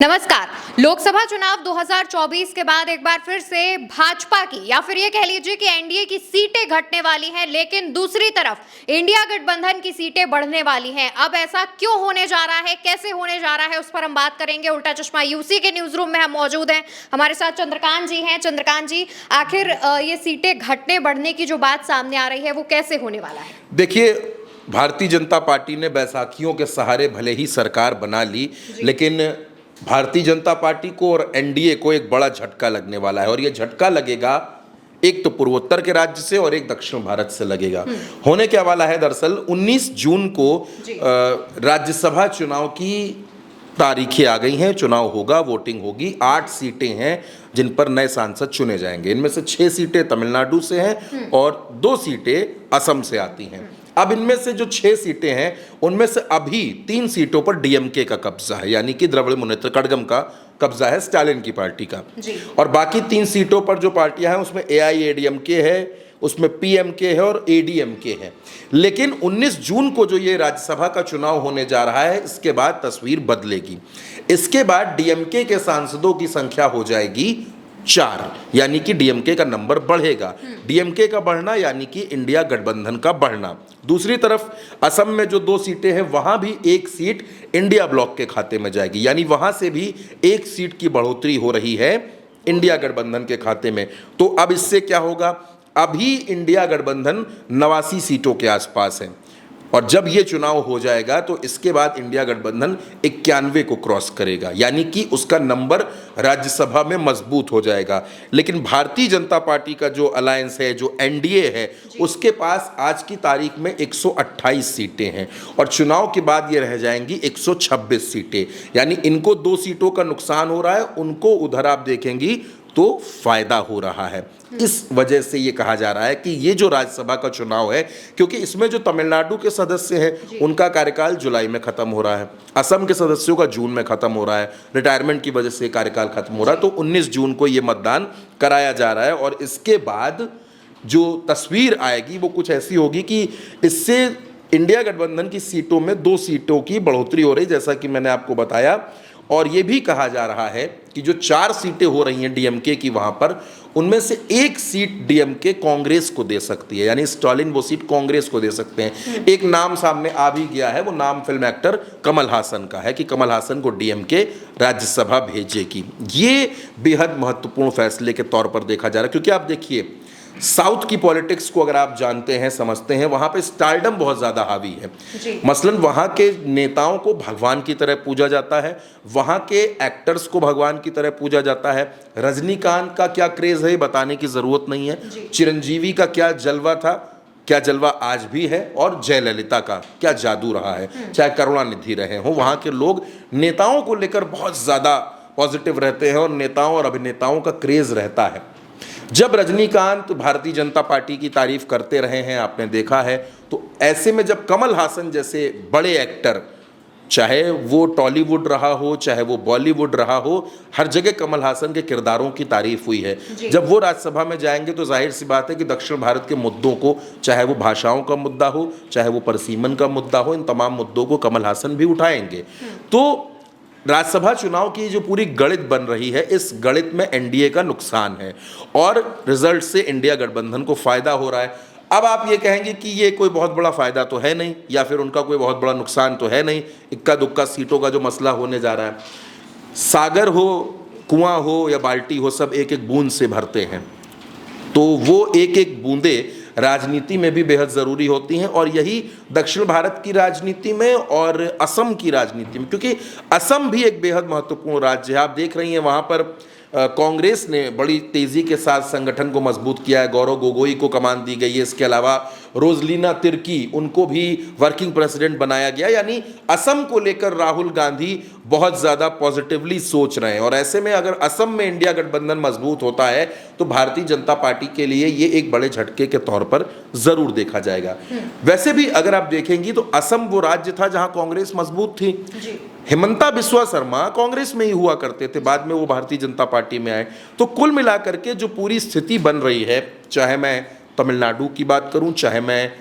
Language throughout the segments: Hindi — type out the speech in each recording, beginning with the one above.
नमस्कार। लोकसभा चुनाव 2024 के बाद एक बार फिर से भाजपा की या फिर ये कह लीजिए कि एनडीए की सीटें घटने वाली हैं, लेकिन दूसरी तरफ इंडिया गठबंधन की सीटें बढ़ने वाली हैं। अब ऐसा क्यों होने जा रहा है, कैसे होने जा रहा है, उस पर हम बात करेंगे। उल्टा चश्मा यूसी के न्यूज रूम में हम मौजूद हैं। हमारे साथ चंद्रकांत जी हैं। चंद्रकांत जी, आखिर ये सीटें घटने बढ़ने की जो बात सामने आ रही है वो कैसे होने वाला है? देखिए, भारतीय जनता पार्टी ने बैसाखियों के सहारे भले ही सरकार बना ली, लेकिन भारतीय जनता पार्टी को और एनडीए को एक बड़ा झटका लगने वाला है। और ये झटका लगेगा एक तो पूर्वोत्तर के राज्य से और एक दक्षिण भारत से लगेगा। होने क्या वाला है, दरअसल 19 जून को राज्यसभा चुनाव की तारीखें आ गई हैं। चुनाव होगा, वोटिंग होगी। 8 सीटें हैं जिन पर नए सांसद चुने जाएंगे। इनमें से 6 सीटें तमिलनाडु से हैं और 2 सीटें असम से आती हैं। अब इनमें से जो 6 सीटें हैं उनमें से अभी 3 सीटों पर डीएमके का कब्जा है, यानी कि द्रविड़ मुनेत्र कड़गम का कब्जा है, स्टालिन की पार्टी का। और बाकी 3 सीटों पर जो पार्टियां हैं उसमें एआईएडीएमके है, उसमें पीएमके है और एडीएमके है। लेकिन 19 जून को जो ये राज्यसभा का चुनाव होने जा रहा है, इसके बाद तस्वीर बदलेगी। इसके बाद डीएमके के सांसदों की संख्या हो जाएगी 4, यानी कि डीएमके का नंबर बढ़ेगा। डीएमके का बढ़ना यानी कि इंडिया गठबंधन का बढ़ना। दूसरी तरफ असम में जो 2 सीटें हैं वहां भी 1 सीट इंडिया ब्लॉक के खाते में जाएगी, यानी वहां से भी 1 सीट की बढ़ोतरी हो रही है इंडिया गठबंधन के खाते में। तो अब इससे क्या होगा, अभी इंडिया गठबंधन 89 सीटों के आसपास है और जब ये चुनाव हो जाएगा तो इसके बाद इंडिया गठबंधन 91 को क्रॉस करेगा, यानी कि उसका नंबर राज्यसभा में मजबूत हो जाएगा। लेकिन भारतीय जनता पार्टी का जो अलायंस है, जो एनडीए है, उसके पास आज की तारीख में 128 सीटें हैं और चुनाव के बाद ये रह जाएंगी 126 सीटें। यानी इनको 2 सीटों का नुकसान हो रहा है, उनको उधर आप देखेंगी तो फायदा हो रहा है। इस वजह से ये कहा जा रहा है कि ये जो राज्यसभा का चुनाव है, क्योंकि इसमें जो तमिलनाडु के सदस्य हैं उनका कार्यकाल जुलाई में खत्म हो रहा है, असम के सदस्यों का जून में खत्म हो रहा है, रिटायरमेंट की वजह से कार्यकाल खत्म हो रहा है। तो 19 जून को ये मतदान कराया जा रहा है और इसके बाद जो तस्वीर आएगी वो कुछ ऐसी होगी कि इससे इंडिया गठबंधन की सीटों में 2 सीटों की बढ़ोतरी हो रही, जैसा कि मैंने आपको बताया। और ये भी कहा जा रहा है कि जो 4 सीटें हो रही हैं डीएमके की वहां पर, उनमें से 1 सीट डीएमके कांग्रेस को दे सकती है, यानी स्टालिन वो सीट कांग्रेस को दे सकते हैं। एक नाम सामने आ भी गया है, वो नाम फिल्म एक्टर कमल हासन का है कि कमल हासन को डीएमके राज्यसभा भेजेगी। ये बेहद महत्वपूर्ण फैसले के तौर पर देखा जा रहा है, क्योंकि आप देखिए साउथ की पॉलिटिक्स को अगर आप जानते हैं, समझते हैं, वहां पे स्टारडम बहुत ज्यादा हावी है। मसलन वहां के नेताओं को भगवान की तरह पूजा जाता है, वहां के एक्टर्स को भगवान की तरह पूजा जाता है। रजनीकांत का क्या क्रेज है बताने की जरूरत नहीं है, चिरंजीवी का क्या जलवा था, क्या जलवा आज भी है, और जयललिता का क्या जादू रहा है, चाहे करुणानिधि रहे हो। वहां के लोग नेताओं को लेकर बहुत ज्यादा पॉजिटिव रहते हैं और नेताओं और अभिनेताओं का क्रेज रहता है। जब रजनीकांत भारतीय जनता पार्टी की तारीफ करते रहे हैं, आपने देखा है, तो ऐसे में जब कमल हासन जैसे बड़े एक्टर, चाहे वो टॉलीवुड रहा हो चाहे वो बॉलीवुड रहा हो, हर जगह कमल हासन के किरदारों की तारीफ हुई है। जब वो राज्यसभा में जाएंगे तो जाहिर सी बात है कि दक्षिण भारत के मुद्दों को, चाहे वो भाषाओं का मुद्दा हो चाहे वो परसीमन का मुद्दा हो, इन तमाम मुद्दों को कमल हासन भी उठाएंगे। तो राज्यसभा चुनाव की जो पूरी गणित बन रही है, इस गणित में एनडीए का नुकसान है और रिजल्ट से इंडिया गठबंधन को फायदा हो रहा है। अब आप ये कहेंगे कि ये कोई बहुत बड़ा फायदा तो है नहीं, या फिर उनका कोई बहुत बड़ा नुकसान तो है नहीं। इक्का दुक्का सीटों का जो मसला होने जा रहा है, सागर हो, कुआं हो या बाल्टी हो, सब एक एक बूंद से भरते हैं। तो वो एक एक बूंदे राजनीति में भी बेहद ज़रूरी होती हैं, और यही दक्षिण भारत की राजनीति में और असम की राजनीति में, क्योंकि असम भी एक बेहद महत्वपूर्ण राज्य है। आप देख रही हैं वहाँ पर कांग्रेस ने बड़ी तेज़ी के साथ संगठन को मजबूत किया है, गौरव गोगोई को कमान दी गई है, इसके अलावा रोजलीना तिर्की, उनको भी वर्किंग प्रेसिडेंट बनाया गया। यानी असम को लेकर राहुल गांधी बहुत ज़्यादा पॉजिटिवली सोच रहे हैं, और ऐसे में अगर असम में इंडिया गठबंधन मजबूत होता है तो भारतीय जनता पार्टी के लिए ये एक बड़े झटके के तौर पर ज़रूर देखा जाएगा। वैसे भी अगर आप देखेंगी तो असम वो राज्य था जहां कांग्रेस मजबूत थी। हेमंता बिस्वा शर्मा कांग्रेस में ही हुआ करते थे, बाद में वो भारतीय जनता पार्टी में आए। तो कुल मिलाकर के जो पूरी स्थिति बन रही है, चाहे मैं तमिलनाडु की बात करूं चाहे मैं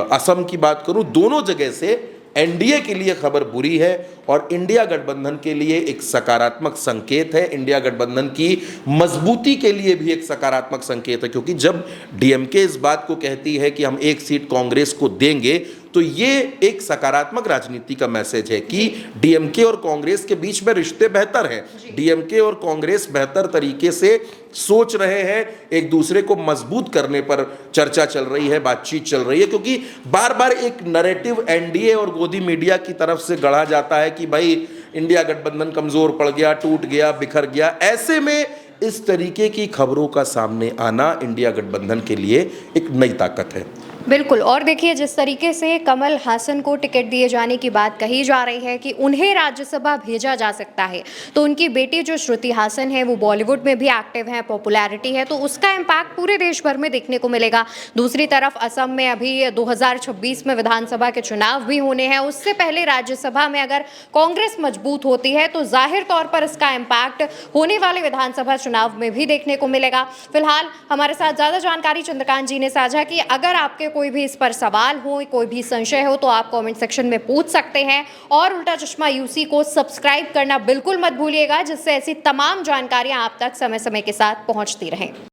असम की बात करूं, दोनों जगह से एनडीए के लिए खबर बुरी है और इंडिया गठबंधन के लिए एक सकारात्मक संकेत है, इंडिया गठबंधन की मजबूती के लिए भी एक सकारात्मक संकेत है, क्योंकि जब डीएमके इस बात को कहती है कि हम एक सीट कांग्रेस को देंगे तो ये एक सकारात्मक राजनीति का मैसेज है कि डीएमके और कांग्रेस के बीच में रिश्ते बेहतर हैं। डीएमके और कांग्रेस बेहतर तरीके से सोच रहे हैं, एक दूसरे को मजबूत करने पर चर्चा चल रही है, बातचीत चल रही है, क्योंकि बार बार एक नैरेटिव एनडीए और गोदी मीडिया की तरफ से गढ़ा जाता है कि भाई इंडिया गठबंधन कमजोर पड़ गया, टूट गया, बिखर गया। ऐसे में इस तरीके की खबरों का सामने आना इंडिया गठबंधन के लिए एक नई ताकत है। बिल्कुल। और देखिए, जिस तरीके से कमल हासन को टिकट दिए जाने की बात कही जा रही है कि उन्हें राज्यसभा भेजा जा सकता है, तो उनकी बेटी जो श्रुति हासन है वो बॉलीवुड में भी एक्टिव है, पॉपुलैरिटी है, तो उसका इम्पैक्ट पूरे देश भर में देखने को मिलेगा। दूसरी तरफ असम में अभी 2026 में विधानसभा के चुनाव भी होने हैं, उससे पहले राज्यसभा में अगर कांग्रेस मजबूत होती है तो जाहिर तौर पर इसका इम्पैक्ट होने वाले विधानसभा चुनाव में भी देखने को मिलेगा। फिलहाल हमारे साथ ज़्यादा जानकारी चंद्रकांत जी ने साझा की। अगर आपके कोई भी इस पर सवाल हो, कोई भी संशय हो, तो आप कमेंट सेक्शन में पूछ सकते हैं और उल्टा चश्मा यूसी को सब्सक्राइब करना बिल्कुल मत भूलिएगा, जिससे ऐसी तमाम जानकारियां आप तक समय समय के साथ पहुंचती रहें।